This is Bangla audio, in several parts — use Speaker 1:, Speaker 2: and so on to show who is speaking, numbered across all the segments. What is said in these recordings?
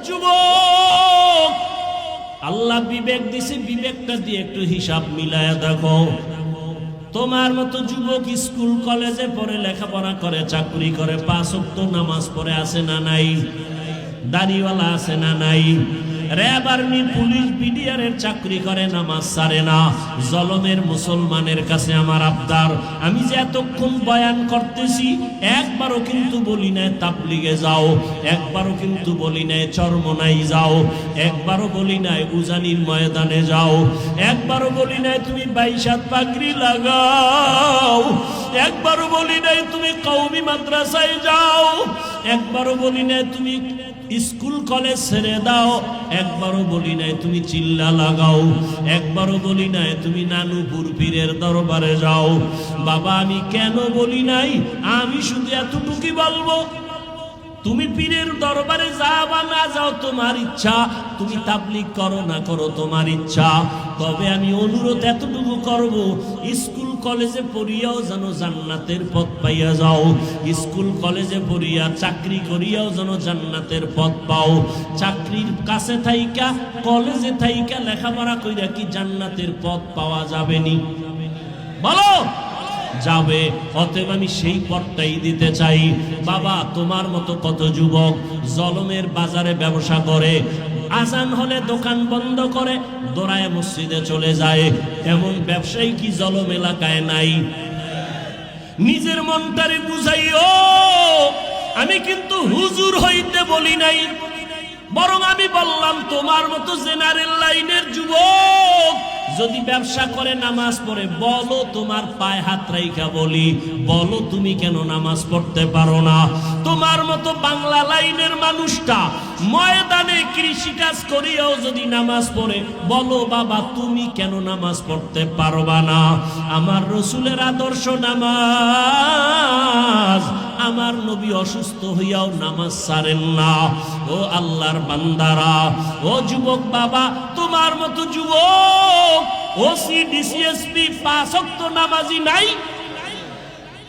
Speaker 1: যুবক, আল্লাহ বিবেক দিছে, বিবেকটা দিয়ে একটু হিসাব মিলায়া দেখো। তোমার মতো যুবক স্কুল কলেজে পড়ে, লেখাপড়া করে, চাকরি করে, 5 ওয়াক্ত নামাজ পড়ে আছে না নাই? দাড়িওয়ালা আছে না নাই? র্যাব, আর্মি, পুলিশ, বিডিআরের চাকরি করে, নামাজ ছাড়ে না। জলমের মুসলমানের কাছে আমার আবদার, আমি যে এতক্ষণ বয়ান করতেছি, একবারও কিন্তু বলি নাই তাবলিগে যাও, একবারও কিন্তু বলি নাই চরমনাই যাও, একবারও বলি নাই উজানির ময়দানে যাও, একবারও বলি নাই তুমি 22 হাত পাগড়ি লাগাও, একবারও বলি নাই তুমি কওমি মাদ্রাসায় যাও, একবারও বলি নাই তুমি স্কুল কলেজ ছেড়ে দাও, একবারও বলি নাই তুমি চিল্লা লাগাও, একবারও বলি নাই তুমি নানুপুর পীরের দরবারে যাও। বাবা, আমি কেন বলি নাই? আমি শুধু এতটুকুই বলবো, তুমি পীরের দরবারে যাও বা না যাও তোমার ইচ্ছা, তুমি তাবলীগ করো না করো তোমার ইচ্ছা, তবে আমি অনুরোধ এতটুকু করব, স্কুল কলেজে পড়িয়াও যেন জান্নাতের পথ পাইয়া যাও, স্কুল কলেজে পড়িয়া চাকরি করিয়াও যেন জান্নাতের পথ পাও। চাকরির কাছে থাইকা, কলেজে থাইকা লেখাপড়া কইরা কি জান্নাতের পথ পাওয়া যাবে নি? বলো, যাবে। অতএব আমি সেই পথটাই দিতে চাই। বাবা, তোমার মতো কত যুবক জলমের বাজারে ব্যবসা করে, আজান হলে দোকান বন্ধ করে দৌড়ায় মসজিদে চলে যায়। এমন ব্যবসায়ী কি জলম এলাকায় নাই? নিজের মনটারে বুঝাইও। আমি কিন্তু হুজুর হইতে বলি নাই, বরং আমি বললাম তোমার মতো জেনারেল লাইনের যুবক যদি ব্যবসা করে, নামাজ পড়ে, বলো তোমার পায়ে হাত রাইখা বলি, বলো তুমি কেন নামাজ পড়তে পারো না? তোমার মতো বাংলা লাইনের মানুষটা ময়দানে কৃষিকাজ করিয়াও যদি নামাজ পড়ে, বলো বাবা তুমি কেন নামাজ পড়তে পারবা না? আমার রসুলের আদর্শ নামাজ, আমার নবী অসুস্থ হইয়াও নামাজ ছাড়েন না। ও আল্লাহর বান্দারা, ও যুবক বাবা, তোমার মতো যুবক ওসি, ডিসিএসপি 5 ওয়াক্ত নামাজি নাই?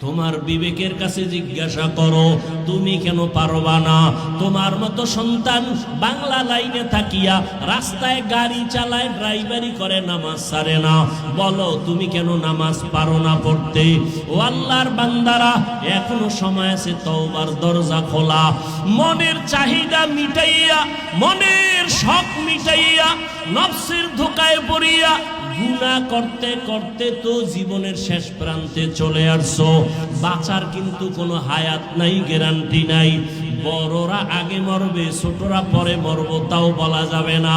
Speaker 1: তোমার বিবেকের কাছে জিজ্ঞাসা করো, তুমি কেন পারবা না? তোমার মতো সন্তান বাংলা লাইনে থাকিয়া রাস্তায় গাড়ি চালায়, ড্রাইভারি করে, নামাজ ছাড়ে না, বলো তুমি কেন নামাজ পারো না পড়তে? ও আল্লাহর বান্দারা, এখনো সময় আছে, তওবার দরজা খোলা। মনের চাহিদা মিটাইয়া, মনের শখ মিটাইয়া, নফসের ধোকায় পড়িয়া গুনাহ করতে করতে তো জীবনের শেষ প্রান্তে চলে আসছো। বাঁচার কিন্তু কোনো হায়াত নাই, গ্যারান্টি নাই। বড়রা আগে মরবে, ছোটরা পরে মরবো তাও বলা যাবে না।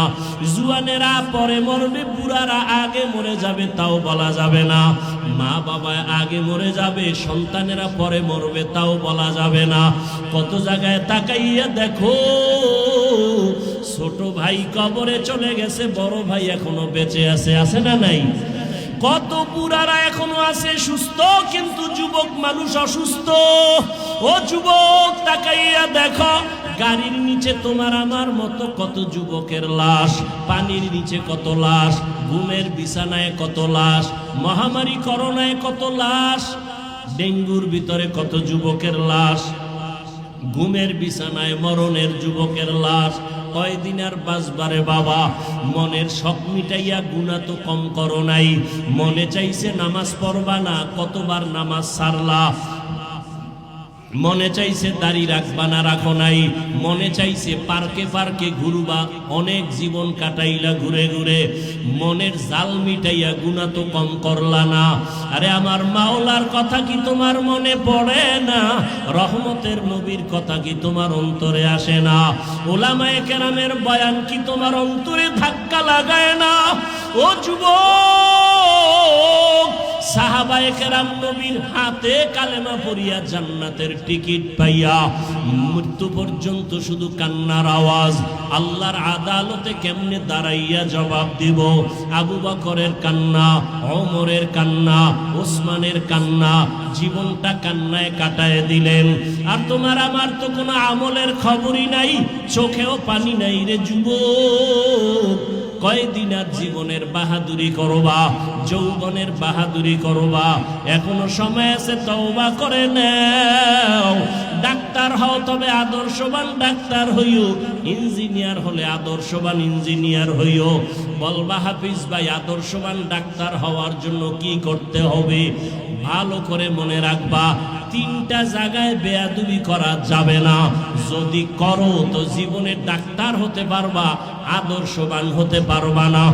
Speaker 1: জুয়ানেরা পরে মরবে, বুড়ারা আগে মরে যাবে তাও বলা যাবে না। মা বাবা আগে মরে যাবে, সন্তানেরা পরে মরবে তাও বলা যাবে না। কত জায়গায় তাকাইয়া দেখো, ছোট ভাই কবরে চলে গেছে, বড় ভাই এখনো বেঁচে আছে, আছে না নাই? কত বুড়ারা এখনো আছে সুস্থ, কিন্তু যুবক মানুষ অসুস্থ। ও যুবক, তাকাইয়া দেখো, গাড়ির নিচে তোমার আমার মতো কত যুবকের লাশ, পানির নিচে কত লাশ, ঘুমের বিছানায় কত লাশ, মহামারী করোনায় কত লাশ, ডেঙ্গুর ভিতরে কত যুবকের লাশ, ঘুমের বিছানায় মরণের যুবকের লাশ। কয়দিন আর বাঁচবারে বাবা? মনের শখ মিটাইয়া গুনাহ তো কম করো নাই। মনে চাইছে নামাজ পড়বা না, কতবার নামাজ ছাড়লা। মনে চাইছে দাড়ি রাখবা না, রাখো নাই। মনে চাইছে পার্কে পার্কে ঘুরবা, অনেক জীবন কাটাইলা ঘুরে ঘুরে। মনের জাল মিটাইয়া গুনাহ তো কম করলা না। আরে আমার মাওলার কথা কি তোমার মনে পড়ে না? রহমতের নবীর কথা কি তোমার অন্তরে আসে না? উলামায়ে কেরামের বয়ান কি তোমার অন্তরে ধাক্কা লাগায় না? ও যুবক, সাহাবায়ে কেরাম নবীর হাতে কালেমা পড়িয়া জান্নাতের টিকিট পাইয়া মৃত্যু পর্যন্ত শুধু কান্নার আওয়াজ। আল্লাহর আদালতে কেমনে দাঁড়াইয়া জবাব দিব? আবু বকরের কান্না, ওমরের কান্না, ওসমানের কান্না, জীবনটা কান্নায় কাটায় দিলেন। আর তোমার আমার তো কোনো আমলের খবরই নাই, চোখেও পানি নাই রে যুবক। কয়দিন আর জীবনের বাহাদুরি করবা, যৌবনের বাহাদুরি করবা, এখনো সময় আছে, তওবা করে নাও। ডাক্তার হও তবে আদর্শবান ডাক্তার হইও, ইঞ্জিনিয়ার হলে আদর্শবান ইঞ্জিনিয়ার হইও। বলবা হাফিজ ভাই আদর্শবান ডাক্তার হওয়ার জন্য কি করতে হবে? ভালো করে মনে রাখবা, তিনটা জায়গায় বেয়াদবি করা যাবে না। যদি করো তো জীবনে ডাক্তার হতে পারবা, আদর্শবান হতে পারবা না।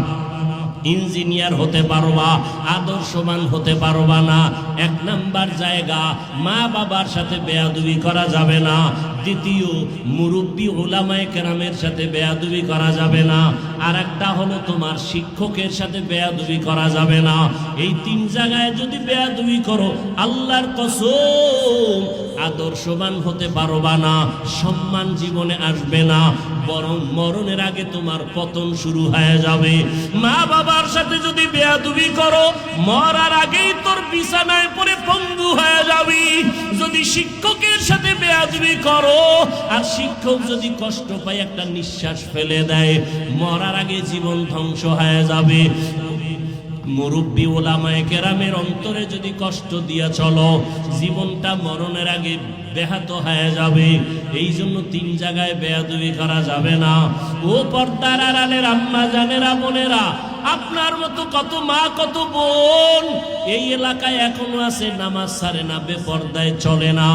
Speaker 1: ইঞ্জিনিয়ার হতে পারবা, আদর্শবান হতে পারবা না। এক নাম্বার জায়গা, মা বাবার সাথে বেয়াদবি করা যাবে না। দ্বিতীয়, মুরব্বী উলামায়ে কেরামের সাথে বেয়াদবি করা যাবে না। আর একটা হলো তোমার শিক্ষকের সাথে বেয়াদবি করা যাবে না। এই তিন জায়গায় যদি বেয়াদবি করো, আল্লাহর কসম আদর্শবান হতে পারবা না, সম্মান জীবনে আসবে না, বরং মরণের আগে তোমার পতন শুরু হয়ে যাবে। মা বাবার সাথে যদি বেয়াদবি করো, মরার আগেই তোর বিছানায় পড়ে পঙ্গু হয়ে যাবি। যদি শিক্ষকের সাথে বেয়াদবি করো, আর শিক্ষক যদি কষ্ট পায় একটা নিঃশ্বাস ফেলে দেয়, মরার আগে জীবন ধ্বংস হয়ে যাবে। মুরব্বী ওলামায়ে কেরামের অন্তরে যদি কষ্ট দিয়া চলো, জীবনটা মরণের আগে ব্যাহত হয়ে যাবে। এই জন্য তিন জায়গায় বেয়াদবি করা যাবে না। ও পর্দার আড়ালের আম্মা জানেরা, বোনেরা, আপনার মতো কত মা কত বোন এই এলাকায় এখনো আছে, নামাজ ছাড়ে না, বেপর্দায় চলে না,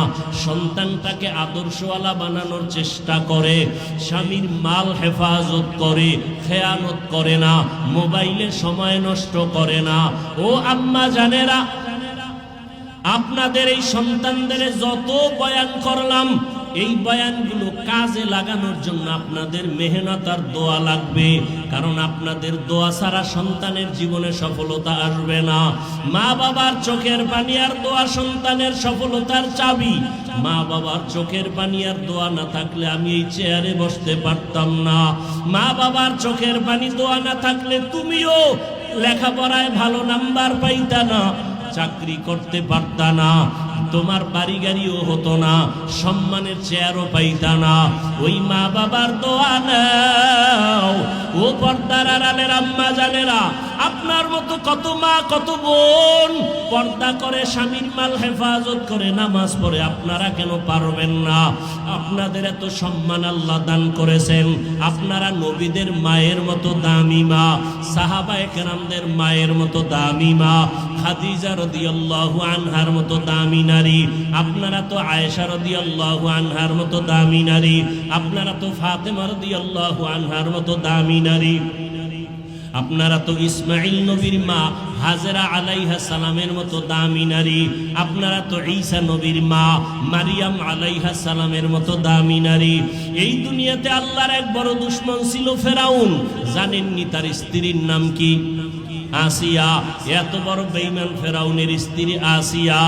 Speaker 1: সন্তানটাকে আদর্শওয়ালা বানানোর চেষ্টা করে, স্বামীর মাল হেফাজত করে, খেয়ানত করে না, মোবাইলে সময় নষ্ট করে না। ও আম্মা জানেরা, আপনাদের এই সন্তানদের যত বয়ান করলাম, এই বয়ানগুলো কাজে লাগানোর জন্য আপনাদের মেহনত আর দোয়া লাগবে। কারণ আপনাদের দোয়া ছাড়া সন্তানের জীবনে সফলতা আসবে না। মা বাবার চোখের পানি আর দোয়া সন্তানের সফলতার চাবি। মা বাবার চোখের পানি আর দোয়া না থাকলে আমি এই চেয়ারে বসতে পারতাম না। মা বাবার চোখের পানি দোয়া না থাকলে তুমিও লেখাপড়ায় ভালো নাম্বার পাইতা না, চাকরি করতে পারতা না, তোমার বাড়ি গাড়িও হতো না, সম্মানের চেয়ারও পাইতা না। ওই মা বাবার দোয়া নাও। ও পর্দার আড়ালের আম্মা জানেরা, আপনার মতো কত মা কত বোন পর্দা করে, স্বামীর মাল হেফাজত করে, নামাজ পড়ে, আপনারা কেন পারবেন না? আপনাদের এত সম্মান আল্লাহ দান করেছেন। আপনারা নবীদের মায়ের মতো দামি মা, সাহাবায়ে কেরামদের মায়ের মতো দামি মা, খাদিজা রাদিয়াল্লাহু আনহার মতো দামি নারী। আপনারা তো আয়েশা রাদিয়াল্লাহু আনহার মতো দামি নারী। আপনারা তো ফাতেমা রাদিয়াল্লাহু আনহার মতো দামি নারী। আপনারা তো ইসমাইল নবীর মা হাজেরা আলাইহা সালামের মতো দামি নারী। আপনারা তো ঈসা নবীর মা মারিয়াম আলাইহা সালামের মতো দামি নারী। এই দুনিয়াতে আল্লাহর এক বড় দুশমন ছিল ফেরাউন। জানেননি তার স্ত্রীর নাম কি? আসিয়া। এত বড় বেঈমান ফেরাউনের স্ত্রী আসিয়া,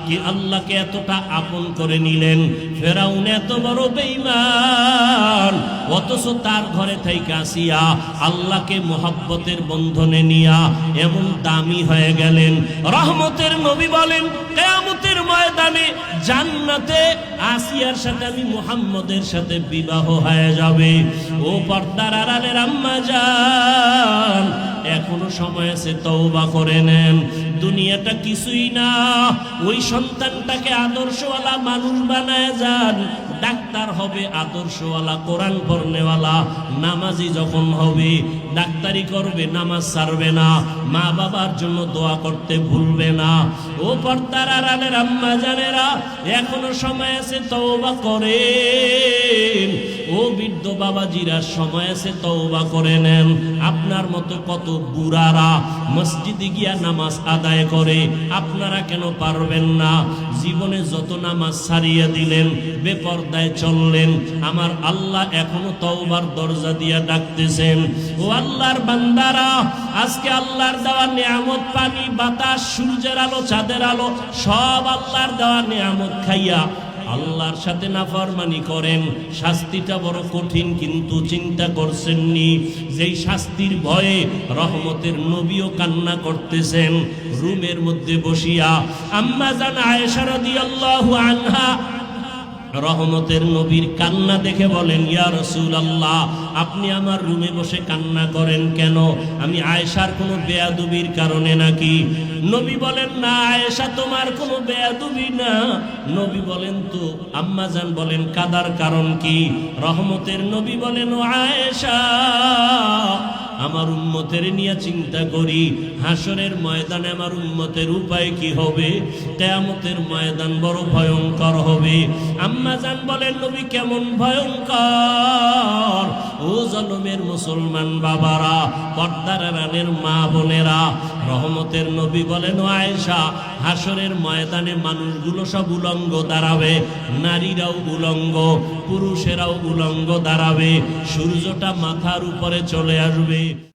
Speaker 1: কি আল্লাহকে এতটা আপন করে নিলেন। ফেরাউন এত বড় বেঈমান, অথচ তার ঘরে থেকে আসিয়া আল্লাহকে মোহাব্বতের বন্ধনে নিয়া এমন দামি হয়ে গেলেন। রহমতের নবী বলেন, কিয়ামতের ময়দানে জান্নাতে আসিয়ার সাথে আমি মুহাম্মদের সাথে বিবাহ হয়ে যাবে। ও পর্দার আড়ালের আম্মা জান, এখনো সময় আছে, তওবা করে নেন। দুনিয়াটা কিছুই না। ওই সন্তানটাকে আদর্শওয়ালা মানুষ বানায় যান। ডাক্তার হবে আদর্শওয়ালা, কোরআন পড়নেওয়ালা, নামাজি যখন হবে, ডাক্তারি করবে, নামাজ ছাড়বে না, মা বাবার জন্য দোয়া করতে ভুলবে না। ও পর্দার আড়ালের আম্মা জানেরা, এখনো সময় আছে, তওবা করেন। ও বৃদ্ধ বাবাজিরা, সময় আছে, তওবা করে নেন। আপনার মতো কত বুড়ারা মসজিদে গিয়া নামাজ আদায় করে, আপনারা কেন পারবেন না? জীবনে যত নামাজ ছাড়িয়ে দিলেন, বেপরদায় চললেন, আমার আল্লাহ এখনো তওবার দরজা দিয়া ডাকতেছেন। ও আল্লাহর বান্দারা, আজকে আল্লাহর দেওয়া নিয়ামত, পানি, বাতাস, সূর্যের আলো, চাঁদের আলো, সব আল্লাহর দেওয়া নিয়ামত খাইয়া আল্লাহর সাথে নাফরমানি করেন। শাস্তিটা বড় কঠিন, কিন্তু চিন্তা করছেননি যেই শাস্তির ভয়ে রহমতের নবীও কান্না করতেছেন রুমের মধ্যে বসিয়া। আম্মা জান আয়েশা রাদিয়াল্লাহু আনহা রহমতের নবীর কান্না দেখে বলেন, ইয়া রাসূলুল্লাহ, আপনি আমার রুমে বসে কান্না করেন কেন? আমি আয়েশার কোনো বেয়াদবির কারণে নাকি? নবী বলেন, না আয়েশা, তোমার কোনো বেয়াদবি না। নবী বলেন, তো আম্মাজান বলেন, কাদার কারণ কি? রহমতের নবী বলেন, ও আয়েশা, আমার উম্মতের নিয়ে চিন্তা করি, হাসরের ময়দানে আমার উম্মতের উপায় কি হবে? কিয়ামতের ময়দান বড় ভয়ঙ্কর হবে। আম্মাজান বলেন, নবী কেমন ভয়ঙ্কর? ও জনমের মুসলমান বাবারা, পর্দার আড়ালের মা বোনেরা, রহমতের নবী বলেন, ও আয়েশা, হাসরের ময়দানে মানুষগুলো সব উলঙ্গ দাঁড়াবে, নারীরাও উলঙ্গ, পুরুষেরাও উলঙ্গ দাঁড়াবে, সূর্যটা মাথার উপরে চলে আসবে।